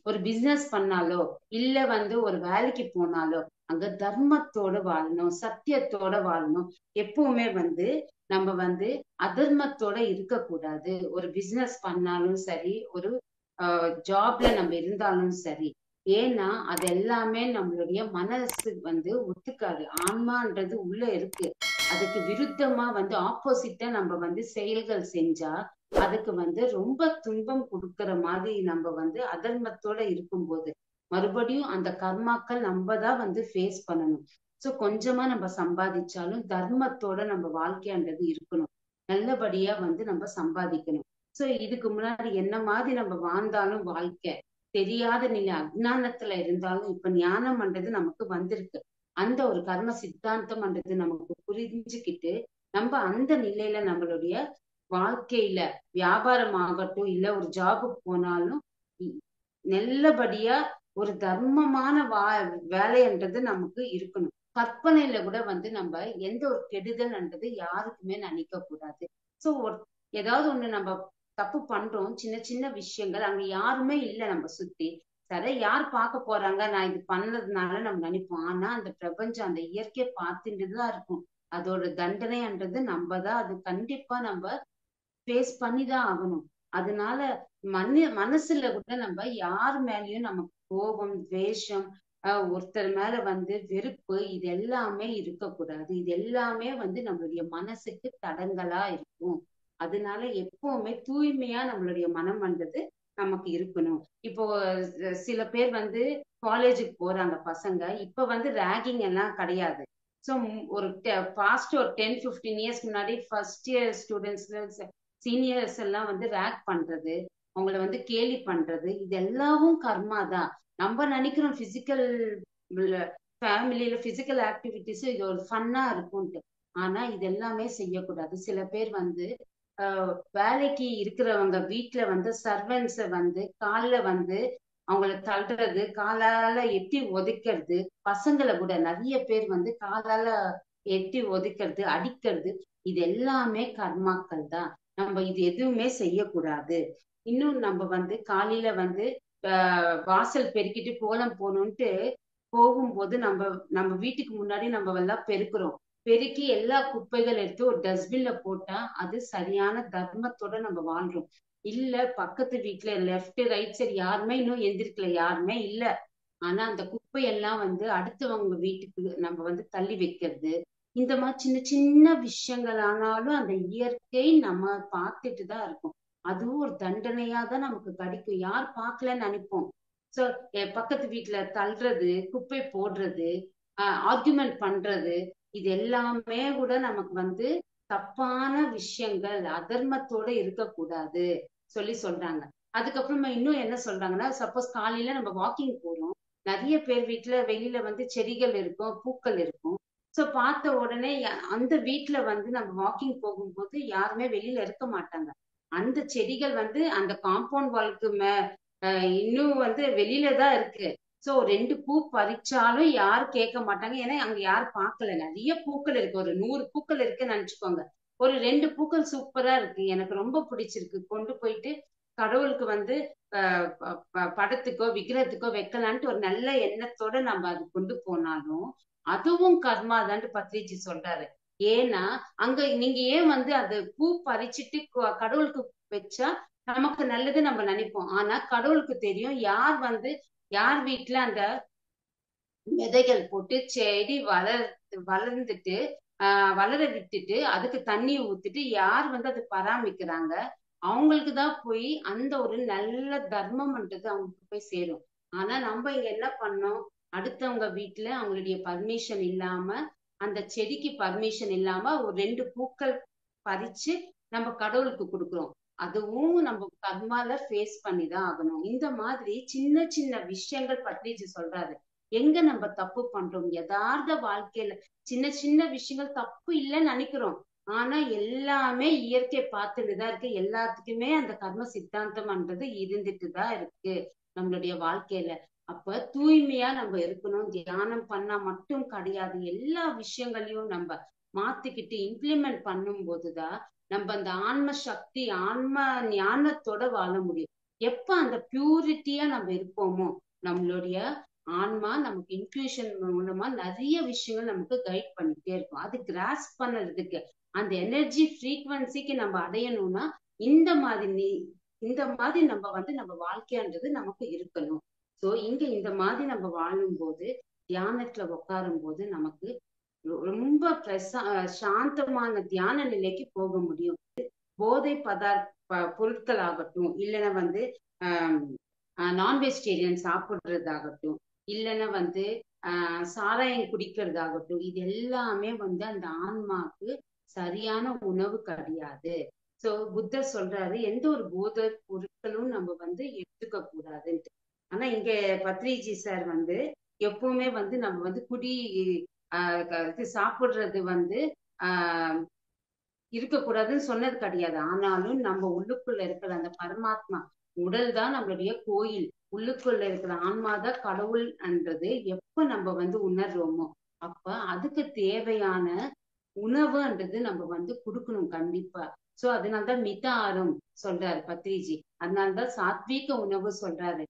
ஒரு பிசினஸ் பண்ணாலோ, இல்ல வந்து ஒரு வேலைக்கு போனாலோ அங்க தர்மத்தோட வாழணும், சத்தியத்தோட வாழணும். எப்பவுமே வந்து நம்ம வந்து அதர்மத்தோட இருக்கக்கூடாது. ஒரு பிசினஸ் பண்ணாலும் சரி, ஒரு ஜாப்ல நம்ம இருந்தாலும் சரி. ஏன்னா அது எல்லாமே நம்மளுடைய மனசு வந்து ஒத்துக்காது. ஆன்மான்றது உள்ள இருக்கு, அதுக்கு விருத்தமா வந்து ஆப்போசிட்டா நம்ம வந்து செயல்கள் செஞ்சா அதுக்கு வந்து ரொம்ப துன்பம் கொடுக்கிற மாதிரி நம்ம வந்து அதர்மத்தோட இருக்கும்போது மறுபடியும் அந்த கர்மாக்கள் நம்ம தான் வந்து ஃபேஸ் பண்ணணும். சோ கொஞ்சமா நம்ம சம்பாதிச்சாலும் தர்மத்தோட நம்ம வாழ்க்கைன்றது இருக்கணும், நல்லபடியா வந்து நம்ம சம்பாதிக்கணும். சோ இதுக்கு முன்னாடி என்ன மாதிரி நம்ம வாழ்ந்தாலும் வாழ்க்கை தெரியாத நிலை அஜ்ஞானத்துல இருந்தாலும் இப்ப ஞானம் பண்றது நமக்கு வந்திருக்கு. அந்த ஒரு கர்ம சித்தாந்தம்ன்றது நமக்கு புரிஞ்சுக்கிட்டு நம்ம அந்த நிலையில நம்மளுடைய வாழ்க்கையில வியாபாரம் ஆகட்டும், இல்ல ஒரு ஜாபுக்கு போனாலும் நல்லபடியா ஒரு தர்மமான வேலைன்றது நமக்கு இருக்கணும். கற்பனையில கூட வந்து நம்ம எந்த ஒரு கெடுதல்ன்றது யாருக்குமே நினைக்க கூடாது. சோ ஏதாவது ஒண்ணு நம்ம தப்பு பண்றோம், சின்ன சின்ன விஷயங்கள், அங்க யாருமே இல்லை நம்ம சுத்தி, சரி யார் பார்க்க போறாங்க, நான் இது பண்ணதுனால நம்ம நினைப்போம். ஆனா அந்த பிரபஞ்சம் அந்த இயற்கையை பார்த்துட்டுதான் இருக்கும். அதோட தண்டனைன்றது நம்ம தான் அது கண்டிப்பா நம்ம ஃபேஸ் பண்ணிதான் ஆகணும். அதனால மனசுல கூட நம்ம யார் மேலயும் நமக்கு கோபம், துவேஷம், ஒருத்தர் மேல வந்து வெறுப்பு, இது எல்லாமே இருக்கக்கூடாது. இது எல்லாமே வந்து நம்மளுடைய மனசுக்கு தடங்கலா இருக்கும். அதனால எப்பவுமே தூய்மையா நம்மளுடைய மனம் வந்தது நமக்கு இருக்கணும். இப்போ சில பேர் வந்து காலேஜுக்கு போறாங்க பசங்க, இப்ப வந்து ரேகிங் எல்லாம் கிடையாது. ஸோ ஒரு பாஸ்ட் ஒரு 10-15 இயர்ஸ் முன்னாடி ஃபர்ஸ்ட் இயர் ஸ்டூடெண்ட்ஸ் சீனியர்ஸ் எல்லாம் வந்து ரேக் பண்றது, அவங்கள வந்து கேலி பண்றது, இது எல்லாமும் கர்மா தான். நம்ம நினைக்கிறோம் பிசிக்கல் ஃபேமிலியில பிசிக்கல் ஆக்டிவிட்டிஸ் இது ஒரு ஃபன்னா இருக்கும்ட்டு. ஆனா இது எல்லாமே செய்யக்கூடாது. சில பேர் வந்து வேலைக்கு இருக்கிறவங்க வீட்டுல வந்து சர்வன்ஸ வந்து கால்ல வந்து அவங்கள தள்ளுறது, காலால எட்டி உதைக்கிறது, பசங்களை கூட நிறைய பேர் வந்து காலால எட்டி உதைக்கிறது, அடிக்கிறது, இது எல்லாமே கர்மாக்கள் தான். நம்ம இது எதுவுமே செய்யக்கூடாது. இன்னும் நம்ம வந்து காலையில வந்து வாசல் பெருக்கிட்டு கோலம் போகணும்ட்டு போகும்போது நம்ம நம்ம வீட்டுக்கு முன்னாடி நம்ம எல்லாம் பெருக்குறோம். பெருக்கி எல்லா குப்பைகள் எடுத்து ஒரு டஸ்ட்பின்ல போட்டா அது சரியான தர்மத்தோட நம்ம வாழ்றோம். இல்ல பக்கத்து வீட்டுல லெஃப்ட் ரைட் சைடு யாருமே இன்னும் எந்திரிக்கல, யாருமே இல்ல. ஆனா அந்த குப்பையெல்லாம் வந்து அடுத்தவங்க வீட்டுக்கு நம்ம வந்து தள்ளி வைக்கிறது, இந்த மாதிரி சின்ன சின்ன விஷயங்கள் ஆனாலும் அந்த இயற்கை நம்ம பார்த்துட்டு தான் இருக்கோம். அதுவும் ஒரு தண்டனையா தான் நமக்கு கிடைக்கும். யார் பார்க்கலன்னு நினைப்போம். சோ பக்கத்து வீட்டுல தள்ளுறது, குப்பை போடுறது, ஆர்குமெண்ட் பண்றது, இது எல்லாமே கூட நமக்கு வந்து தப்பான விஷயங்கள், அதர்மத்தோட இருக்கக்கூடாது சொல்லி சொல்றாங்க. அதுக்கப்புறமா இன்னும் என்ன சொல்றாங்கன்னா, சப்போஸ் காலையில நம்ம வாக்கிங் போறோம், நிறைய பேர் வீட்டுல வெளியில வந்து செடிகள் இருக்கும், பூக்கள் இருக்கும். சோ பார்த்த உடனே அந்த வீட்டுல வந்து நம்ம வாக்கிங் போகும்போது யாருமே வெளியில இருக்க மாட்டாங்க. அந்த செடிகள் வந்து அந்த காம்பவுண்ட் வால்க்கு இன்னும் வந்து வெளியில தான் இருக்கு. சோ 2 பூ பறிச்சாலும் யாரும் கேட்க மாட்டாங்க. ஏன்னா அங்க யாரும் பார்க்கல. நிறைய பூக்கள் இருக்கு. ஒரு 100 பூக்கள் இருக்குன்னு நினைச்சுக்கோங்க. ஒரு 2 பூக்கள் சூப்பரா இருக்கு, எனக்கு ரொம்ப பிடிச்சிருக்கு, கொண்டு போயிட்டு கடவுளுக்கு வந்து படத்துக்கோ விக்கிரகத்துக்கோ வைக்கலான்ட்டு ஒரு நல்ல எண்ணத்தோட நம்ம அது கொண்டு போனாலும் அதுவும் கர்மா தான் பத்ரிஜி சொல்றாரு. ஏன்னா அங்க நீங்க ஏன் வந்து அது பூ பறிச்சுட்டு கடவுளுக்கு வச்சா நமக்கு நல்லது நம்ம நினைப்போம். ஆனா கடவுளுக்கு தெரியும் யார் வந்து யார் வீட்டுல அந்த விதைகள் போட்டு செடி வளர்ந்துட்டு வளர விட்டுட்டு அதுக்கு தண்ணி ஊத்திட்டு யார் வந்து அதை பராமரிக்கிறாங்க, அவங்களுக்கு தான் போய் அந்த ஒரு நல்ல தர்மம்ன்றது அவங்களுக்கு போய் சேரும். ஆனா நம்ம இங்க என்ன பண்ணோம், அடுத்தவங்க வீட்டுல அவங்களுடைய பர்மிஷன் இல்லாம, அந்த செடிக்கு பர்மிஷன் இல்லாம ஒரு 2 பூக்கள் பறிச்சு நம்ம கடவுளுக்கு கொடுக்குறோம். அதுவும் நம்ம கர்மால ஃபேஸ் பண்ணி தான் ஆகணும். இந்த மாதிரி சின்ன சின்ன விஷயங்கள் பத்ரிஜி சொல்றாரு. எங்க நம்ம தப்பு பண்றோம் யதார்த்த வாழ்க்கையில சின்ன சின்ன விஷயங்கள் தப்பு இல்லைன்னு நினைக்கிறோம். ஆனா எல்லாமே இயற்கை பார்த்துட்டு தான் இருக்கு. எல்லாத்துக்குமே அந்த கர்ம சித்தாந்தம்ன்றது இருந்துட்டு தான் இருக்கு நம்மளுடைய வாழ்க்கையில. அப்ப தூய்மையா நம்ம இருக்கணும். தியானம் பண்ணா மட்டும் கிடையாது, எல்லா விஷயங்களையும் நம்ம மாத்திக்கிட்டு இம்ப்ளிமெண்ட் பண்ணும் போதுதான் நம்ம அந்த ஆன்ம சக்தி, ஆன்ம ஞானத்தோட வாழ முடியும். எப்ப அந்த பியூரிட்டியா நம்ம இருப்போமோ, நம்மளுடைய ஆன்மா நமக்கு இன்ட்யூஷன் மூலமா நிறைய விஷயங்கள் நமக்கு கைட் பண்ணிட்டே இருக்கும். அது கிராஸ் பண்ணுறதுக்கு அந்த எனர்ஜி ஃப்ரீக்வன்சிக்கு நம்ம அடையணும்னா இந்த மாதிரி இந்த மாதிரி நம்ம வந்து நம்ம வாழ்க்கைன்றது நமக்கு இருக்கணும். சோ இங்க இந்த மாதிரி நம்ம வாழும்போது, தியானத்துல உட்காரும் போது நமக்கு ரொம்ப சாந்தமான தியான நிலைக்கு போக முடியும். போதை பொருட்கள் ஆகட்டும், இல்லைன்னா வந்து நான் வெஜிடேரியன் சாப்பிடுறதாகட்டும், இல்லைன்னா வந்து சாராயம் குடிக்கிறதாகட்டும், இது எல்லாமே வந்து அந்த ஆன்மாக்கு சரியான உணவு கிடையாது. சோ புத்தர் சொல்றாரு எந்த ஒரு போதை பொருட்களும் நம்ம வந்து எடுத்துக்க கூடாதுன்ட்டு. ஆனா இங்க பத்ரிஜி சார் வந்து எப்பவுமே வந்து நம்ம வந்து இது சாப்பிடுறது வந்து ஆஹ் இருக்கக்கூடாதுன்னு சொன்னது கிடையாது. ஆனாலும் நம்ம உள்ளுக்குள்ள இருக்கிற அந்த பரமாத்மா, உடல் தான் நம்மளுடைய கோயில், உள்ளுக்குள்ள இருக்கிற ஆன்மாதான் கடவுள்ன்றது எப்ப நம்ம வந்து உணர்றோமோ அப்ப அதுக்கு தேவையான உணவுன்றது நம்ம வந்து கொடுக்கணும் கண்டிப்பா. சோ அதனாலதான் மித ஆரம் சொல்றாரு பத்ரிஜி. அதனாலதான் சாத்வீக உணவு சொல்றாரு.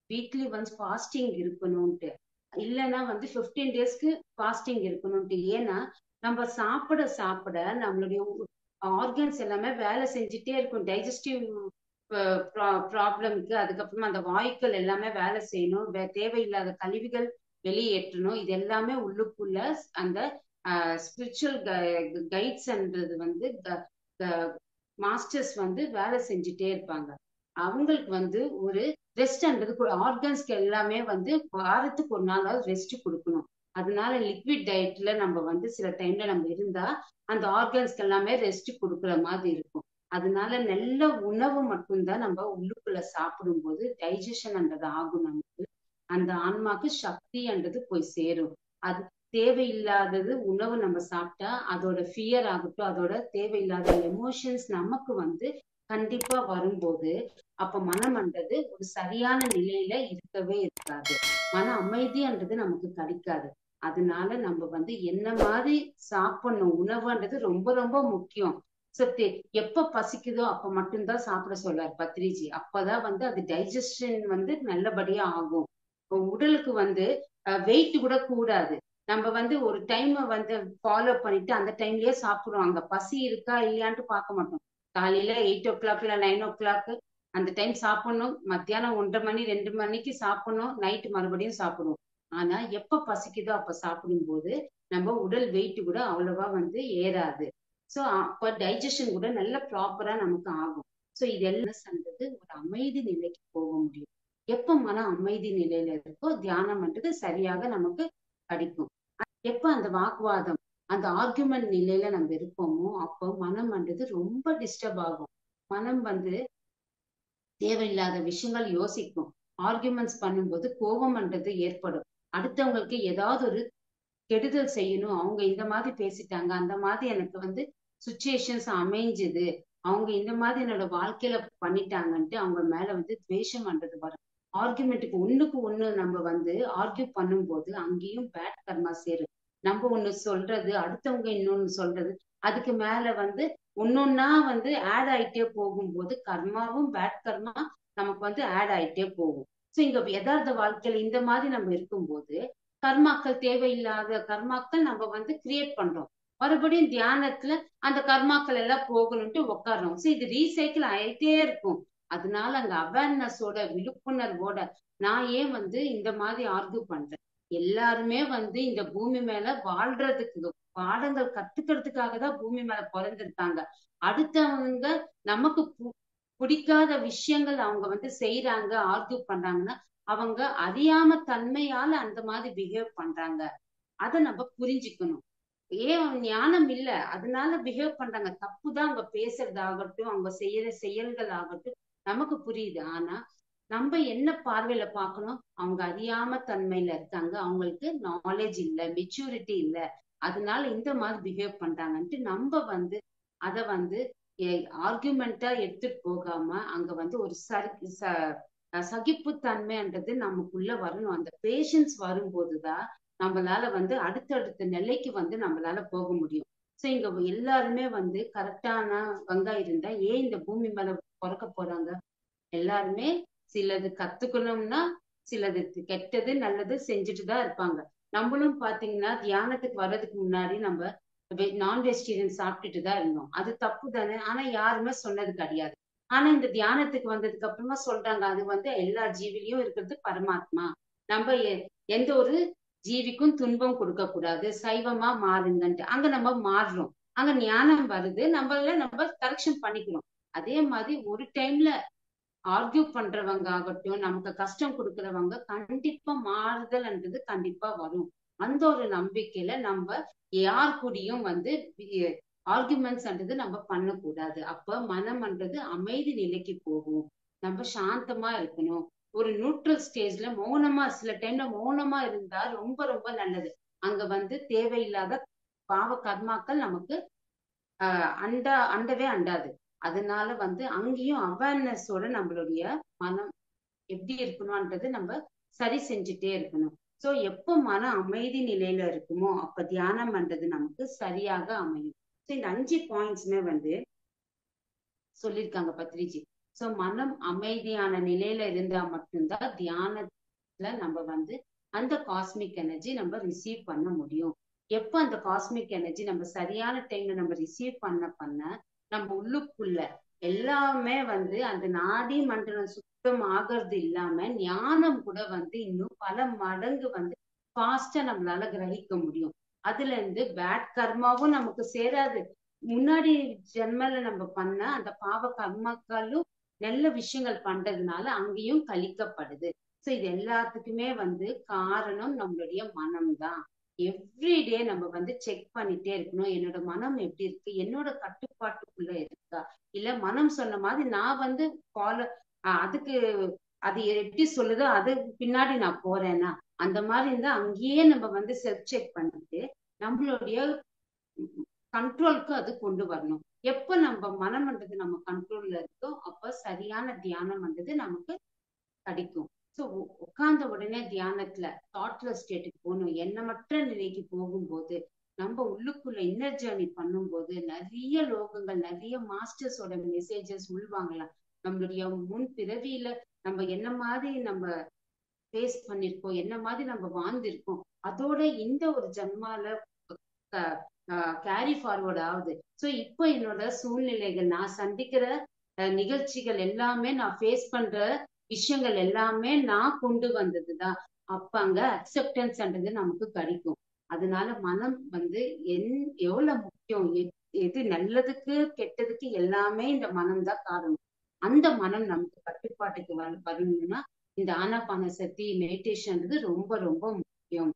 வீக்லி ஒன்ஸ் ஃபாஸ்டிங் இருக்கணும்ட்டு, இல்லைன்னா வந்து 15 டேஸ்க்கு ஃபாஸ்டிங் இருக்கணும்ட்டு. ஏன்னா நம்ம சாப்பிட சாப்பிட நம்மளுடைய ஆர்கன்ஸ் எல்லாமே வேலை செஞ்சுட்டே இருக்கும். டைஜஸ்டிவ் ப்ராப்ளம்க்கு, அதுக்கப்புறமா அந்த வாயுக்கள் எல்லாமே வேலை செய்யணும், தேவையில்லாத கழிவுகள் வெளியேற்றணும். இது எல்லாமே உள்ளுக்குள்ள அந்த ஸ்பிரிச்சுவல் கைட்ஸ்ன்றது வந்து மாஸ்டர்ஸ் வந்து வேலை செஞ்சுட்டே இருப்பாங்க. அவங்களுக்கு வந்து ஒரு ரெஸ்ட்ன்றது ஆர்கன்ஸ்க்கு எல்லாமே வந்து வாரத்துக்கு ஒரு நாளாவது ரெஸ்ட் கொடுக்கணும். அதனால லிக்விட் டயட்ல நம்ம வந்து சில டைம்ல நம்ம இருந்தா அந்த ஆர்கன்ஸ்க்கு எல்லாமே ரெஸ்ட் கொடுக்குற மாதிரி இருக்கும். அதனால நல்ல உணவு மட்டும்தான் நம்ம உள்ளுக்குள்ள சாப்பிடும்போது டைஜஷன்ன்றது ஆகும். நமக்கு அந்த ஆன்மாக்கு சக்தின்றது போய் சேரும். அது தேவையில்லாதது உணவு நம்ம சாப்பிட்டா அதோட ஃபியர் ஆகட்டும், அதோட தேவையில்லாத எமோஷன்ஸ் நமக்கு வந்து கண்டிப்பா வரும்போது அப்ப மனம்ன்றது ஒரு சரியான நிலையில இருக்கவே இருக்காது. மன அமைதின்றது நமக்கு கிடைக்காது. அதனால நம்ம வந்து என்ன மாதிரி சாப்பிடணும், உணவுன்றது ரொம்ப ரொம்ப முக்கியம். சரி, எப்ப பசிக்குதோ அப்ப மட்டும்தான் சாப்பிட சொல்றாரு பத்ரிஜி. அப்பதான் வந்து அது டைஜஷன் வந்து நல்லபடியா ஆகும். இப்போ உடலுக்கு வந்து வெயிட் கூட கூடாது. நம்ம வந்து ஒரு டைம் வந்து ஃபாலோ பண்ணிட்டு அந்த டைம்லயே சாப்பிடுறோம். அங்க பசி இருக்கா இல்லையான்ட்டு பார்க்க மாட்டோம். காலையில 8 o'clock இல்ல 9 o'clock அந்த டைம் சாப்பிடணும். மத்தியானம் 1:30 மணி 2 மணிக்கு சாப்பிடணும். நைட்டு மறுபடியும் சாப்பிடுவோம். ஆனா எப்ப பசிக்குதோ அப்ப சாப்பிடும்போது நம்ம உடல் வெயிட் கூட அவ்வளவா வந்து ஏறாது. சோ அப்ப டைஜஷன் கூட நல்ல ப்ராப்பரா நமக்கு ஆகும். சோ இதெல்லாம் சந்தது ஒரு அமைதி நிலைக்கு போக முடியும். எப்ப மன அமைதி நிலையில இருக்கோ தியானம்ன்றது சரியாக நமக்கு கிடைக்கும். எப்ப அந்த வாக்குவாதம் அந்த ஆர்குமெண்ட் நிலையில நம்ம இருப்போமோ அப்போ மனம்ன்றது ரொம்ப டிஸ்டர்ப் ஆகும். மனம் வந்து தேவையில்லாத விஷயங்கள் யோசிக்கும். ஆர்குமெண்ட்ஸ் பண்ணும்போது கோபம்ன்றது ஏற்படும். அடுத்தவங்களுக்கு ஏதாவது ஒரு கெடுதல் செய்யணும், அவங்க இந்த மாதிரி பேசிட்டாங்க, அந்த மாதிரி எனக்கு வந்து சுச்சுவேஷன்ஸ் அமைஞ்சுது, அவங்க இந்த மாதிரி என்னோட வாழ்க்கையில பண்ணிட்டாங்கன்ட்டு அவங்க மேல வந்து துவேஷம்ன்றது வரும். ஆர்குமெண்ட்டுக்கு ஒண்ணுக்கு ஒண்ணு நம்ம வந்து ஆர்கியூ பண்ணும்போது அங்கேயும் பேட் கர்மா சேரும். நம்ம ஒண்ணு சொல்றது அடுத்தவங்க இன்னொன்னு சொல்றது அதுக்கு மேல வந்து ஒன்னொன்னா வந்து ஆட் ஆயிட்டே போகும்போது கர்மாவும் பேட் கர்மா நமக்கு வந்து ஆட் ஆயிட்டே போகும். சோ இங்க யதார்த்த வாழ்க்கையில இந்த மாதிரி நம்ம இருக்கும்போது கர்மாக்கள் தேவையில்லாத கர்மாக்கள் நம்ம வந்து கிரியேட் பண்றோம். மறுபடியும் தியானத்துல அந்த கர்மாக்கள் எல்லாம் போகணும்ட்டு உட்கார்றோம். சோ இது ரீசைக்கிள் ஆயிட்டே இருக்கும். அதனால அங்க அவேர்னஸோட விழிப்புணர்வோட நான் ஏன் வந்து இந்த மாதிரி ஆர்கியூ பண்றேன். எல்லாருமே வந்து இந்த பூமி மேல வாழ்றதுக்கு பாடங்கள் கத்துக்கிறதுக்காக தான் பூமி மேல பிறந்திருக்காங்க. அடுத்தவங்க நமக்கு பிடிக்காத விஷயங்கள் அவங்க வந்து செய்யறாங்க, ஆர்கியூ பண்றாங்கன்னா அவங்க அறியாம தன்மையால அந்த மாதிரி பிஹேவ் பண்றாங்க. அதை நம்ம புரிஞ்சுக்கணும். ஏன் ஞானம் இல்ல அதனால பிஹேவ் பண்றாங்க. தப்புதான் அவங்க பேசுறதாகட்டும் அவங்க செய்யற செயல்கள் ஆகட்டும் நமக்கு புரியுது. ஆனா நம்ம என்ன பார்வையில பார்க்கணும், அவங்க அறியாம தன்மையில இருக்காங்க, அவங்களுக்கு நாலேஜ் இல்ல, மெச்சூரிட்டி இல்ல, அதனால இந்த மாதிரி பிஹேவ் பண்றாங்கன்ட்டு நம்ம வந்து அத வந்து ஆர்குமெண்டா எடுத்துட்டு போகாம அங்க வந்து ஒரு சகிப்புத்தன்மைன்றது நமக்குள்ள வரணும். அந்த பேஷன்ஸ் வரும்போதுதான் நம்மளால வந்து அடுத்தடுத்த நிலைக்கு வந்து நம்மளால போக முடியும். சோ இங்க எல்லாருமே வந்து கரெக்டானவங்க இருந்தா ஏன் இந்த பூமி மேல பிறக்க போறாங்க? எல்லாருமே சிலது கத்துக்கணும்னா சிலது கெட்டது நல்லது செஞ்சுட்டுதான் இருப்பாங்க. நம்மளும் பாத்தீங்கன்னா தியானத்துக்கு வர்றதுக்கு முன்னாடி நம்ம நான் வெஜிடேரியன் சாப்பிட்டுட்டு தான் இருந்தோம். அது தப்பு தானே. ஆனா யாருமே சொன்னது கிடையாது. ஆனா இந்த தியானத்துக்கு வந்ததுக்கு அப்புறமா சொல்றாங்க அது வந்து எல்லா ஜீவிலையும் இருக்கிறது பரமாத்மா. நம்ம எந்த ஒரு ஜீவிக்கும் துன்பம் கொடுக்க கூடாது, சைவமா மாறுங்கன்ட்டு அங்க நம்ம மாறுறோம். அங்க ஞானம் வருது, நம்ம கரெக்ஷன் பண்ணிக்கிறோம். அதே மாதிரி ஒரு டைம்ல ஆர்கியூ பண்றவங்க ஆகட்டும் நமக்கு கஷ்டம் கொடுக்கறவங்க கண்டிப்பா மாறுதல்ன்றது கண்டிப்பா வரும். அந்த ஒரு நம்பிக்கையில நம்ம யார் கூடயும் வந்து ஆர்குமெண்ட்ஸ்ன்றது நம்ம பண்ணக்கூடாது. அப்ப மனம்ன்றது அமைதி நிலைக்கு போகும். நம்ம சாந்தமா இருக்கணும். ஒரு நியூட்ரல் ஸ்டேஜ்ல மௌனமா சில டைம்ல மௌனமா இருந்தா ரொம்ப ரொம்ப நல்லது. அங்க வந்து தேவையில்லாத பாவ கர்மாக்கள் நமக்கு அண்டவே அண்டாது. அதனால வந்து அங்கேயும் அவேர்னஸோட நம்மளுடைய மனம் எப்படி இருக்கணும்ன்றது நம்ம சரி செஞ்சுட்டே இருக்கணும். சோ எப்ப மன அமைதி நிலையில இருக்குமோ அப்ப தியானம் பண்றது நமக்கு சரியாக அமையும். சோ இந்த 5 பாயிண்ட்ஸ்மே வந்து சொல்லியிருக்காங்க பத்ரிஜி. சோ மனம் அமைதியான நிலையில இருந்தா மட்டும்தான் தியானத்துல நம்ம வந்து அந்த காஸ்மிக் எனர்ஜி நம்ம ரிசீவ் பண்ண முடியும். எப்ப அந்த காஸ்மிக் எனர்ஜி நம்ம சரியான டைம்ல நம்ம ரிசீவ் பண்ண நம்ம உள்ளுக்குள்ள எல்லாமே வந்து அந்த நாடி மண்டலம் சுத்தம் ஆகிறது இல்லாம ஞானம் கூட வந்து இன்னும் பல மடங்கு வந்து ஃபாஸ்டா நம்மளால கிரகிக்க முடியும். அதுல இருந்து பேட் கர்மாவும் நமக்கு சேராது. முன்னாடி ஜென்மல நம்ம பண்ண அந்த பாவ கர்மாக்களும் நல்ல விஷயங்கள் பண்றதுனால அங்கேயும் கழிக்கப்படுது. சோ இது எல்லாத்துக்குமே வந்து காரணம் நம்மளுடைய மனம்தான். எவ்ரிடே நம்ம வந்து செக் பண்ணிட்டே இருக்கணும். என்னோட மனம் எப்படி இருக்கு, என்னோட கட்டுப்பாட்டுக்குள்ள இருக்கா, இல்ல மனம் சொன்ன மாதிரி நான் வந்து ஃபாலோ அதுக்கு அது எப்படி சொல்லுதோ அது பின்னாடி நான் போறேன்னா, அந்த மாதிரி இருந்தா அங்கேயே நம்ம வந்து செல்ஃப் செக் பண்ணிட்டு நம்மளுடைய கண்ட்ரோலுக்கு அது கொண்டு வரணும். எப்ப நம்ம மனம்ன்றது நம்ம கண்ட்ரோல்ல இருக்கோ அப்ப சரியான தியானம் வந்தது நமக்கு கிடைக்கும். ஸோ உட்கார்ந்த உடனே தியானத்துல தாட்லெஸ் ஸ்டேட்டுக்கு போகணும். எண்ணமற்ற நிலைக்கு போகும்போது நம்ம உள்ளுக்குள்ள இன்னர் ஜேர்னி பண்ணும்போது நிறைய லோகங்கள், நிறைய மாஸ்டர்ஸோட மெசேஜஸ் உள்வாங்கலாம். நம்மளுடைய முன் பிறவியில நம்ம என்ன மாதிரி நம்ம ஃபேஸ் பண்ணிருக்கோம், என்ன மாதிரி நம்ம வாழ்ந்திருக்கோம், அதோட இந்த ஒரு ஜன்மால கேரி ஃபார்வர்ட் ஆகுது. ஸோ இப்போ என்னோட சூழ்நிலைகள், நான் சந்திக்கிற நிகழ்ச்சிகள் எல்லாமே, நான் ஃபேஸ் பண்ற விஷயங்கள் எல்லாமே நான் கொண்டு வந்ததுதான். அப்ப அங்க அக்செப்டன்ஸ்ன்றது நமக்கு கிடைக்கும். அதனால மனம் வந்து எவ்வளவு முக்கியம், எது நல்லதுக்கு கெட்டதுக்கு எல்லாமே இந்த மனம் தான் காரணம். அந்த மனம் நமக்கு கட்டுப்பாட்டுக்கு வரணும்னா இந்த ஆனாபான சக்தி மெடிடேஷன்றது ரொம்ப ரொம்ப முக்கியம்.